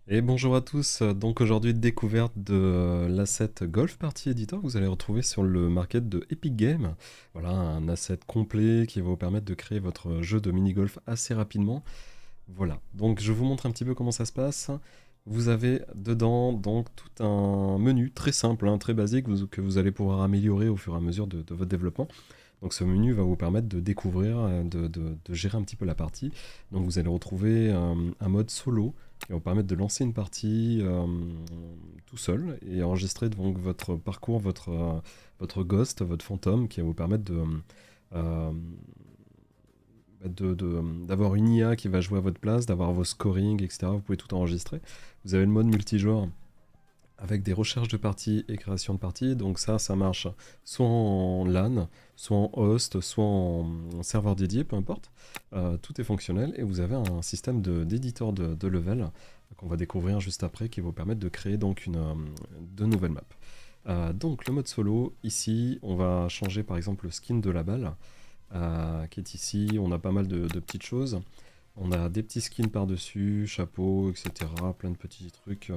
Et bonjour à tous, donc aujourd'hui découverte de l'asset Golf Party Editor que vous allez retrouver sur le market de Epic Games. Voilà, un asset complet qui va vous permettre de créer votre jeu de mini-golf assez rapidement. Voilà, donc je vous montre un petit peu comment ça se passe. Vous avez dedans donc tout un menu très simple, hein, très basique, que vous allez pouvoir améliorer au fur et à mesure de votre développement. Donc ce menu va vous permettre de découvrir, de gérer un petit peu la partie. Donc vous allez retrouver un mode solo qui va vous permettre de lancer une partie tout seul et enregistrer donc votre parcours, votre ghost, votre fantôme qui va vous permettre euh, d'avoir une IA qui va jouer à votre place, d'avoir vos scoring, etc. Vous pouvez tout enregistrer. Vous avez le mode multijoueur avec des recherches de parties et création de parties. Donc ça marche soit en LAN, soit en host, soit en serveur dédié, peu importe. Tout est fonctionnel et vous avez un système d'éditeur de level qu'on va découvrir juste après qui va vous permettre de créer donc de nouvelles maps. Donc le mode solo, ici on va changer par exemple le skin de la balle qui est ici. On a pas mal de petites choses. On a des petits skins par-dessus, chapeau, etc. Plein de petits trucs.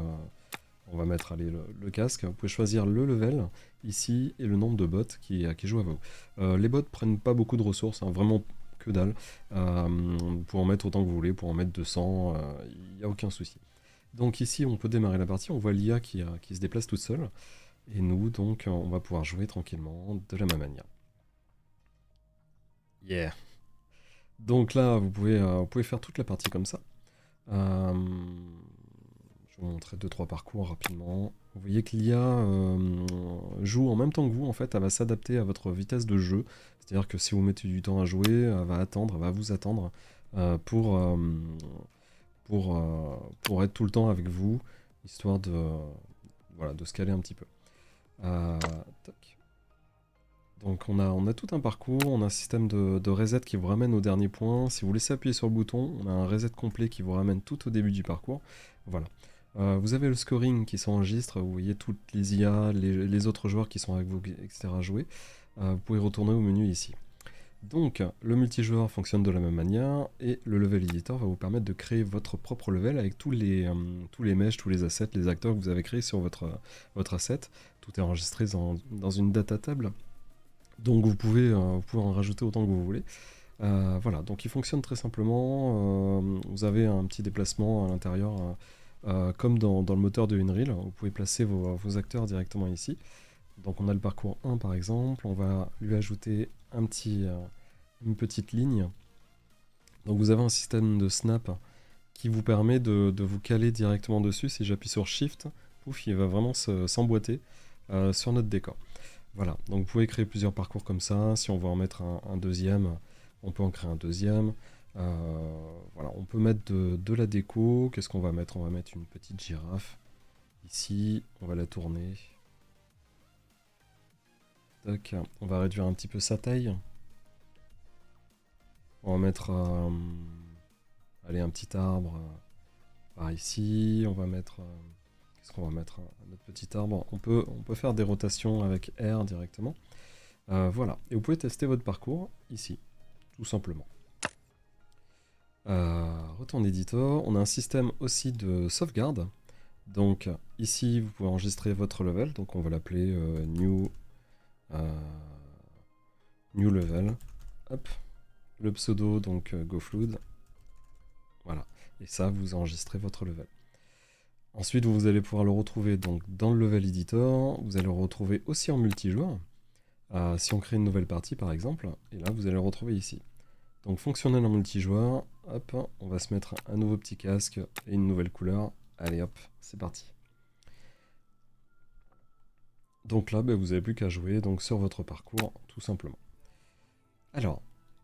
On va mettre allez, le casque. Vous pouvez choisir le level ici et le nombre de bots qui jouent à vous. Les bots prennent pas beaucoup de ressources, hein, vraiment que dalle. Vous pouvez en mettre autant que vous voulez, pour en mettre 200, il n'y a aucun souci. Donc ici, on peut démarrer la partie. On voit l'IA qui se déplace toute seule. Et nous, donc, on va pouvoir jouer tranquillement de la même manière. Yeah. Donc là, vous pouvez faire toute la partie comme ça. Euh, je vais vous montrer deux trois parcours rapidement. Vous voyez que l'IA joue en même temps que vous, en fait, elle va s'adapter à votre vitesse de jeu. C'est-à-dire que si vous mettez du temps à jouer, elle va vous attendre euh, pour, euh, pour être tout le temps avec vous, histoire voilà, de se caler un petit peu. Euh, Tac. Donc on a tout un parcours, on a un système de reset qui vous ramène au dernier point. Si vous laissez appuyer sur le bouton, on a un reset complet qui vous ramène tout au début du parcours. Voilà. Vous avez le scoring qui s'enregistre, vous voyez toutes les IA, les autres joueurs qui sont avec vous, etc. jouer. Vous pouvez retourner au menu ici. Donc le multijoueur fonctionne de la même manière et le level editor va vous permettre de créer votre propre level avec tous les meshes, tous les assets, les acteurs que vous avez créés sur votre asset. Tout est enregistré dans une data table. Donc vous pouvez en rajouter autant que vous voulez. Voilà, donc il fonctionne très simplement. Vous avez un petit déplacement à l'intérieur, comme dans le moteur de Unreal. Vous pouvez placer vos acteurs directement ici. Donc on a le parcours 1 par exemple. On va lui ajouter une petite ligne. Donc vous avez un système de snap qui vous permet de vous caler directement dessus. Si j'appuie sur Shift, pouf, il va vraiment s'emboîter sur notre décor. Voilà, donc vous pouvez créer plusieurs parcours comme ça. Si on veut en mettre un deuxième, on peut en créer un deuxième. Voilà, on peut mettre de la déco. Qu'est-ce qu'on va mettre? On va mettre une petite girafe. Ici, on va la tourner. Tac, on va réduire un petit peu sa taille. On va mettre allez, un petit arbre par ici. On va mettre... qu'est-ce qu'on va mettre? Notre petit arbre. On peut faire des rotations avec R directement. Voilà, et vous pouvez tester votre parcours ici, tout simplement. Retourne éditor, on a un système aussi de sauvegarde. Donc ici, vous pouvez enregistrer votre level, donc on va l'appeler euh, new level. Hop, le pseudo, donc GoFlood. Voilà, et ça, vous enregistrez votre level. Ensuite, vous allez pouvoir le retrouver donc dans le level editor. Vous allez le retrouver aussi en multijoueur. Si on crée une nouvelle partie, par exemple, et là, vous allez le retrouver ici. Donc fonctionnel en multijoueur, hop, on va se mettre un nouveau petit casque et une nouvelle couleur. Allez hop, c'est parti. Donc là, vous n'avez plus qu'à jouer donc, sur votre parcours, tout simplement. Alors,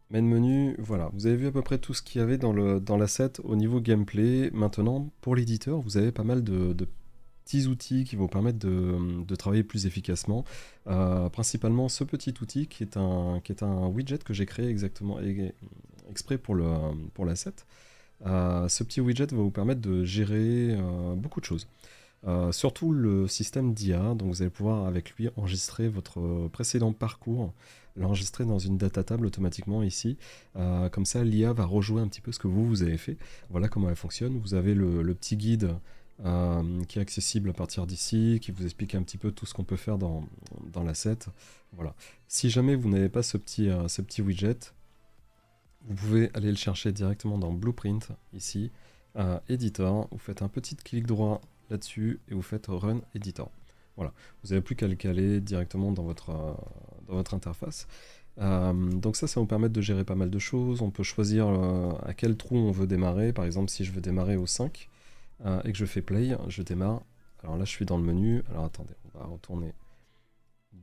main menu, voilà, vous avez vu à peu près tout ce qu'il y avait dans l'asset au niveau gameplay. Maintenant, pour l'éditeur, vous avez pas mal de petits outils qui vont permettre de travailler plus efficacement. Principalement ce petit outil qui est un widget que j'ai créé exactement exprès pour l'asset. Ce petit widget va vous permettre de gérer beaucoup de choses. Surtout le système d'IA, donc vous allez pouvoir avec lui enregistrer votre précédent parcours, l'enregistrer dans une data table automatiquement ici. Comme ça, l'IA va rejouer un petit peu ce que vous avez fait. Voilà comment elle fonctionne. Vous avez le petit guide qui est accessible à partir d'ici, qui vous explique un petit peu tout ce qu'on peut faire dans l'asset. Voilà. Si jamais vous n'avez pas ce petit widget, vous pouvez aller le chercher directement dans Blueprint, ici, Editor, vous faites un petit clic droit là-dessus et vous faites Run Editor. Voilà, vous n'avez plus qu'à le caler directement dans votre interface. Donc ça va vous permettre de gérer pas mal de choses. On peut choisir à quel trou on veut démarrer. Par exemple, si je veux démarrer au 5 et que je fais play, je démarre. Alors là, je suis dans le menu. Alors attendez, on va retourner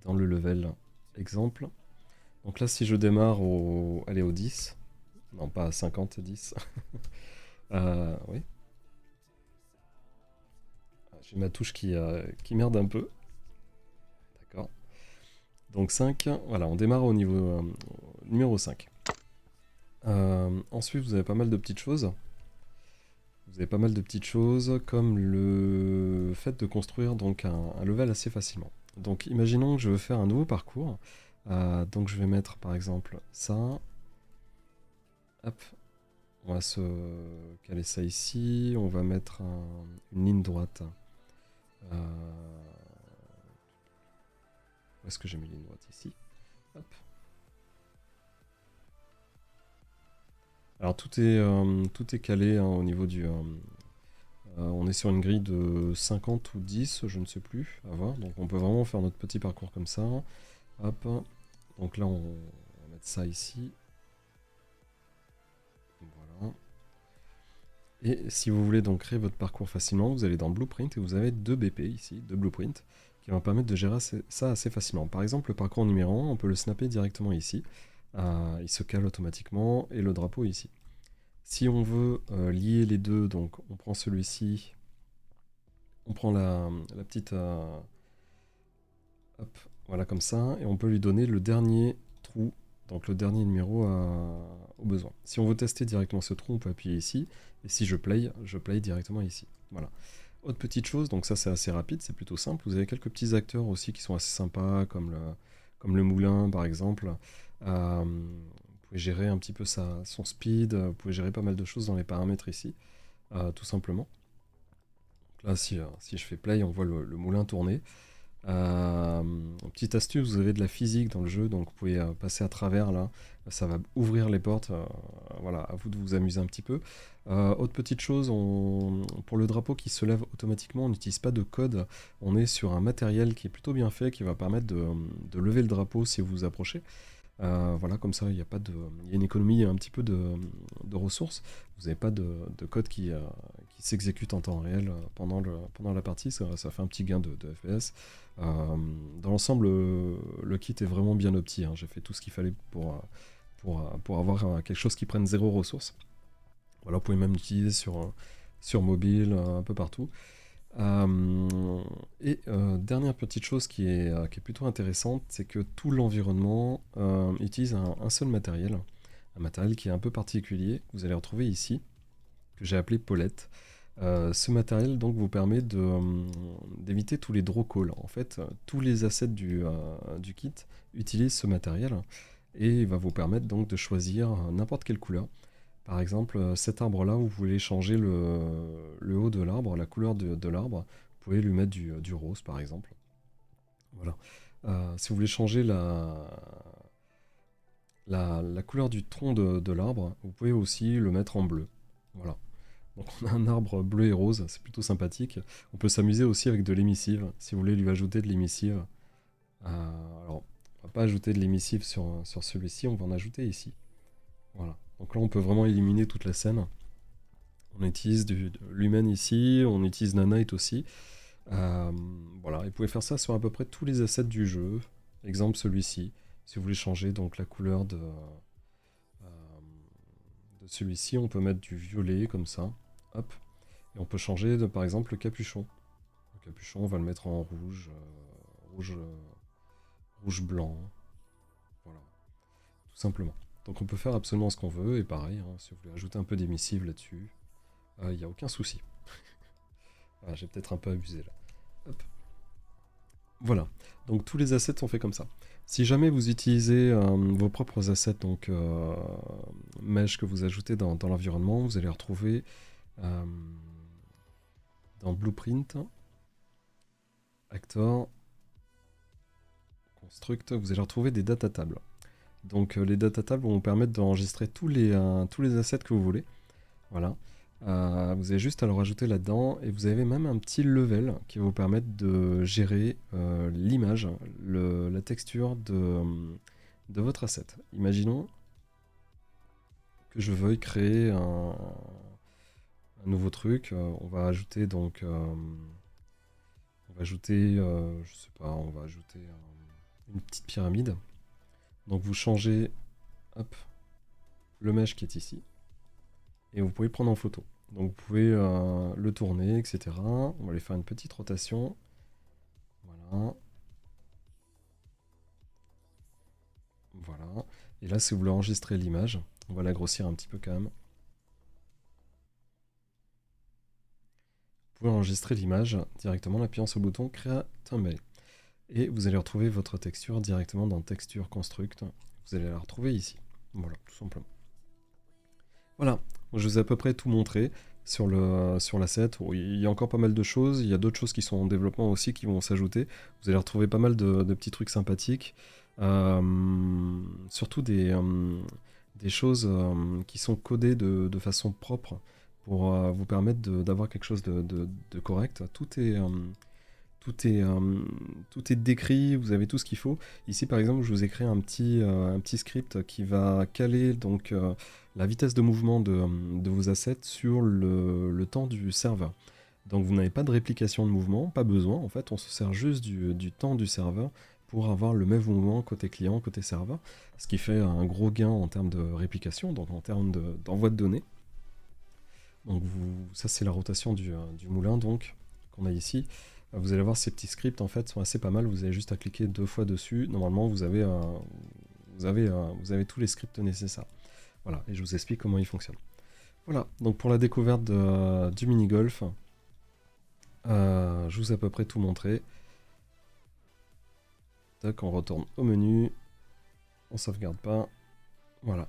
dans le level exemple. Donc là, si je démarre au 10, non pas à 50, 10. Oui. J'ai ma touche qui merde un peu. D'accord. Donc 5, voilà, on démarre au niveau numéro 5. Ensuite, vous avez pas mal de petites choses. Vous avez pas mal de petites choses comme le fait de construire donc un level assez facilement. Donc imaginons que je veux faire un nouveau parcours. Donc je vais mettre par exemple ça. Hop. On va se caler ça ici. On va mettre une ligne droite. Où est-ce que j'ai mis ligne droite ici? Hop. Alors tout est calé hein, au niveau du... on est sur une grille de 50 ou 10, je ne sais plus, à voir. Donc on peut vraiment faire notre petit parcours comme ça. Hop. Donc là on va mettre ça ici. Voilà. Et si vous voulez donc créer votre parcours facilement, vous allez dans Blueprint et vous avez 2 BP ici, 2 Blueprint, qui vont permettre de gérer ça assez facilement. Par exemple, le parcours numéro 1, on peut le snapper directement ici. Il se cale automatiquement et le drapeau ici. Si on veut lier les deux, donc on prend celui-ci, on prend la petite... hop, voilà comme ça, et on peut lui donner le dernier trou, donc le dernier numéro au besoin. Si on veut tester directement ce trou, on peut appuyer ici, et si je play directement ici. Voilà. Autre petite chose, donc ça c'est assez rapide, c'est plutôt simple, vous avez quelques petits acteurs aussi qui sont assez sympas, comme le moulin par exemple. Vous pouvez gérer un petit peu son speed, vous pouvez gérer pas mal de choses dans les paramètres ici, tout simplement. Donc là si je fais play, on voit le moulin tourner. Petite astuce, vous avez de la physique dans le jeu, donc vous pouvez passer à travers là, ça va ouvrir les portes, voilà, à vous de vous amuser un petit peu. Autre petite chose, pour le drapeau qui se lève automatiquement, on n'utilise pas de code, on est sur un matériel qui est plutôt bien fait, qui va permettre de lever le drapeau si vous vous approchez. Voilà, comme ça, il y a une économie un petit peu de ressources. Vous n'avez pas de code qui s'exécute en temps réel pendant la partie. Ça fait un petit gain de FPS. Dans l'ensemble, le kit est vraiment bien opti. Hein. J'ai fait tout ce qu'il fallait pour avoir quelque chose qui prenne 0 ressources. Voilà, vous pouvez même l'utiliser sur mobile, un peu partout. Dernière petite chose qui est plutôt intéressante, c'est que tout l'environnement utilise un seul matériel, un matériel qui est un peu particulier, que vous allez retrouver ici, que j'ai appelé Paulette. Ce matériel donc vous permet d'éviter tous les draw calls. En fait, tous les assets du kit utilisent ce matériel et il va vous permettre donc de choisir n'importe quelle couleur. Par exemple, cet arbre-là, vous voulez changer le haut de l'arbre, la couleur de l'arbre, vous pouvez lui mettre du rose, par exemple. Voilà. Si vous voulez changer la couleur du tronc de l'arbre, vous pouvez aussi le mettre en bleu. Voilà. Donc on a un arbre bleu et rose, c'est plutôt sympathique. On peut s'amuser aussi avec de l'émissive, si vous voulez lui ajouter de l'émissive. Alors, on va pas ajouter de l'émissive sur celui-ci, on va en ajouter ici. Voilà. Donc là, on peut vraiment éliminer toute la scène. On utilise du Lumen ici, on utilise Nanite aussi. Voilà, et vous pouvez faire ça sur à peu près tous les assets du jeu. Exemple celui-ci, si vous voulez changer donc la couleur de celui-ci, on peut mettre du violet comme ça. Hop. Et on peut changer par exemple le capuchon. Le capuchon, on va le mettre en rouge, rouge blanc. Voilà, tout simplement. Donc on peut faire absolument ce qu'on veut, et pareil, hein, si vous voulez ajouter un peu d'émissive là-dessus, il n'y a aucun souci. Voilà, j'ai peut-être un peu abusé là. Hop. Voilà, donc tous les assets sont faits comme ça. Si jamais vous utilisez vos propres assets, donc mesh que vous ajoutez dans l'environnement, vous allez retrouver dans Blueprint, Actor, Construct, vous allez retrouver des data tables. Donc les data tables vont vous permettre d'enregistrer tous les assets que vous voulez. Voilà. Vous avez juste à le rajouter là-dedans et vous avez même un petit level qui va vous permettre de gérer l'image, la texture de votre asset. Imaginons que je veuille créer un nouveau truc. On va ajouter donc... on va ajouter, je sais pas, on va ajouter une petite pyramide. Donc vous changez, hop, le mesh qui est ici. Et vous pouvez le prendre en photo. Donc vous pouvez le tourner, etc. On va aller faire une petite rotation. Voilà. Voilà. Et là, si vous voulez enregistrer l'image, on va la grossir un petit peu quand même. Vous pouvez enregistrer l'image directement en appuyant sur le bouton Créa Thumbnail. Et vous allez retrouver votre texture directement dans Texture Construct. Vous allez la retrouver ici. Voilà, tout simplement. Voilà, je vous ai à peu près tout montré sur l'asset. Il y a encore pas mal de choses, il y a d'autres choses qui sont en développement aussi qui vont s'ajouter. Vous allez retrouver pas mal de petits trucs sympathiques. Surtout des choses qui sont codées de façon propre pour vous permettre d'avoir quelque chose de correct. Tout est décrit, vous avez tout ce qu'il faut. Ici, par exemple, je vous ai créé un petit script qui va caler donc, la vitesse de mouvement de vos assets sur le temps du serveur. Donc vous n'avez pas de réplication de mouvement, pas besoin. En fait, on se sert juste du temps du serveur pour avoir le même mouvement côté client, côté serveur. Ce qui fait un gros gain en termes de réplication, donc en termes d'envoi de données. Donc ça, c'est la rotation du moulin donc qu'on a ici. Vous allez voir, ces petits scripts en fait sont assez pas mal. Vous avez juste à cliquer 2 fois dessus. Normalement, vous avez tous les scripts nécessaires. Voilà, et je vous explique comment ils fonctionnent. Voilà, donc pour la découverte du mini-golf, je vous ai à peu près tout montré. Tac, on retourne au menu. On sauvegarde pas. Voilà.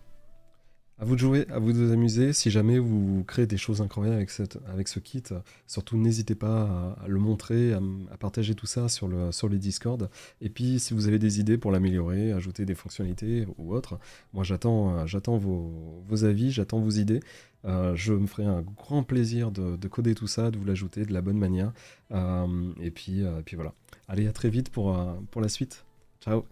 À vous de jouer, à vous de vous amuser. Si jamais vous créez des choses incroyables avec ce kit, surtout n'hésitez pas à le montrer, à partager tout ça sur les Discord. Et puis si vous avez des idées pour l'améliorer, ajouter des fonctionnalités ou autre, moi j'attends vos avis, j'attends vos idées. Je me ferai un grand plaisir de coder tout ça, de vous l'ajouter de la bonne manière. Et puis voilà. Allez, à très vite pour la suite. Ciao.